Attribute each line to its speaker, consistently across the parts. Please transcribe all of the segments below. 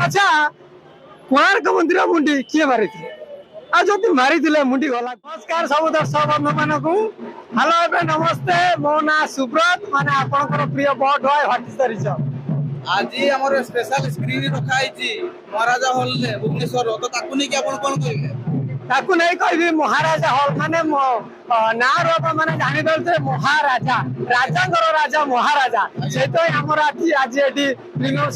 Speaker 1: अच्छा कोणार्क मंदिर मुंडी किए मारी आज मारी मुंडी गला। नमस्कार सब दर्शक बंधु मान हेलो एवं नमस्ते मो ना सुब्रत माने आपनकर प्रिय बॉट बॉय व्हाट
Speaker 2: आज हमर स्पेशल स्क्रीन रखा है महाराजा हॉल ने भुवनेश्वर तो ताकू नहीं कि आपण कोन कहिबे
Speaker 1: ताकू नहीं कहबी महाराजा हॉल माने ना रो माने जानि दलते महाराजा राजांगर राजा महाराजा से तो हमर आज एटी प्रीमियम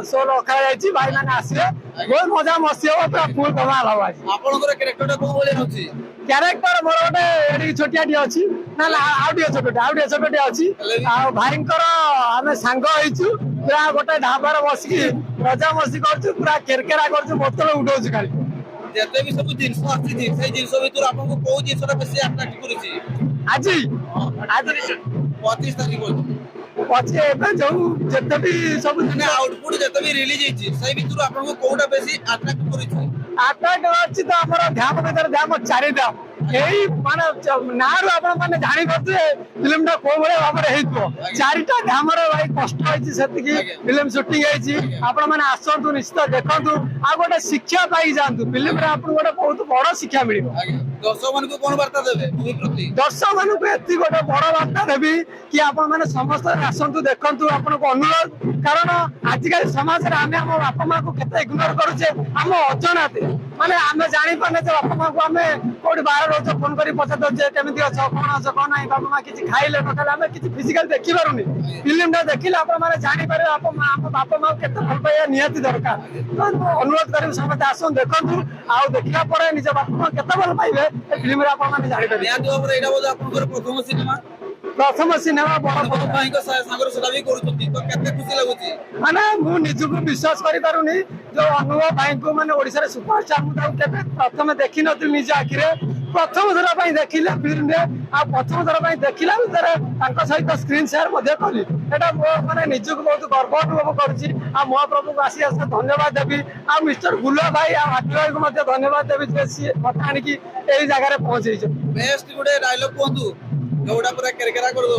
Speaker 1: शो रखा जायछि भाई माने आसीबे बहुत मजा मस्ती हो पूरा फुल कमाल हो। आज
Speaker 2: आपनकर कैरेक्टर को बोले होछि
Speaker 1: क्यारेक्टर मोर गोटे एडी छोटिया डी अछि ना ना आउडी छोटे अछि आ भाईंकर आमे सांग होइछु पूरा गोटे ढाबार बसिकी मजा मस्ती करछु पूरा केरकेरा करछु बोतल उठौछु खाली
Speaker 2: जेते भी सब जिंस आछि से जिंस भीतर आपनको को जिंसटा बेसी अट्रैक्ट करूछि
Speaker 1: आज आज
Speaker 2: 25 तारिख को
Speaker 1: पछे एबे जो जेते भी सब
Speaker 2: माने आउटपुट जेते भी रिलीज हिची से भीतर आपनको कोटा बेसी अट्रैक्ट करूछि
Speaker 1: अट्रैक्ट अछि तो हमर ध्यान भीतर ध्यान चारि दाम एई माने नारु आपण माने जानि करथे फिल्म टा को बळे भाबरे हेइतो चारिटा धामर भाई कष्ट होइछि सेति की फिल्म शूटिंग हेइछि आपण माने आसंतु निश्चित देखंतु आ गोटे शिक्षा पाई जानतु फिल्म रे आपण गोटे बहुत बड़ शिक्षा मिलिबो।
Speaker 2: दर्शक मान को कोन वार्ता देबे मूवी प्रति
Speaker 1: दर्शक मान को एति गोटे बड़ वार्ता देबी कि आपण माने समस्त आसंतु देखंतु आपण को अनुरोध कारण आजिकल समाज रे आमे हम बापा मां को केते इग्नोर करूछे हम अजनाते माने आमे जानि पाने जे बापा मां को आमे कोडी बाहर रोज फोन करी पछत जे केमिति अछ कोन नाही बापा मां किछि खाइले न खाइले आमे किछि फिजिकल देखि पारुनी फिल्म टा देखिले आपण माने जानि पारे बापा मां केते भल पाइया नियति दरकार तो अनुरोध करी समस्त आसन देखंतु आ देखिला परे निज बापा मां केते भल पाइबे ए फिल्म रे आपण माने जानि पारे
Speaker 2: नियति ओपर एटा बोझ आपनकर
Speaker 1: प्रथम सिनेमा बड़
Speaker 2: भाई को सागर सेटा भी करूछथि तो केते खुशी लागुछि
Speaker 1: माने मु निजको विश्वास करि पारुनी जो अनुभव भाई को माने ओडिसा रे सुपरस्टार मु ताऊ केबे प्रथम देखि नथि निज आखिरे प्रथम थर पई देखिले फिल्म रे आ प्रथम थर पई देखिला भीतर तांको सहित स्क्रीन शेयर मध्ये कली एटा माने निजको बहुत गर्व अनुभव करछि आ महाप्रभु को आसी आसी धन्यवाद देबी आ मिस्टर गुल्ला भाई आ हाटी भाई को मध्ये धन्यवाद देबी जे सी मत आनी की एई जगह रे पहुंचै छ।
Speaker 2: बेस्ट गुडे डायलॉग कोंतु जोडा पूरा केरकेरा कर दो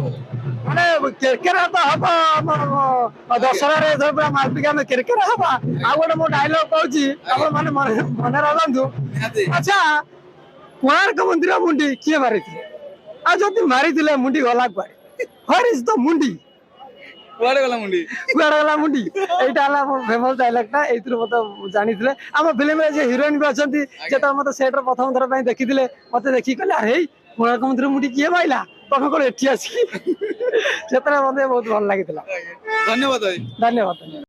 Speaker 1: माने केरकेरा तो हबा दशहरा रे जो पूरा मालपिका में केरकेरा हबा आ गोटे मो डायलॉग कहूची आपण माने मने रखंतु। अच्छा कोणार्क मंदिर मुंडी किए मारी आ जति मारी मुंडी गला कुआडे हर इज द मुंडी
Speaker 2: कुआडे गला मुंडी
Speaker 1: एटा हला फेमस डायलॉग ता एथुर मते जानिथिले हम फिल्म रे जे हीरोइन भी अछंती जे त मते सेट रे प्रथम थर पई देखिथिले मते देखि कहले अरे कोणार्क मंदिर मुंडी किए माइला तमे कोन एठी आसी सेतरा मते बहुत भल लागितला।
Speaker 2: धन्यवाद भाई
Speaker 1: धन्यवाद।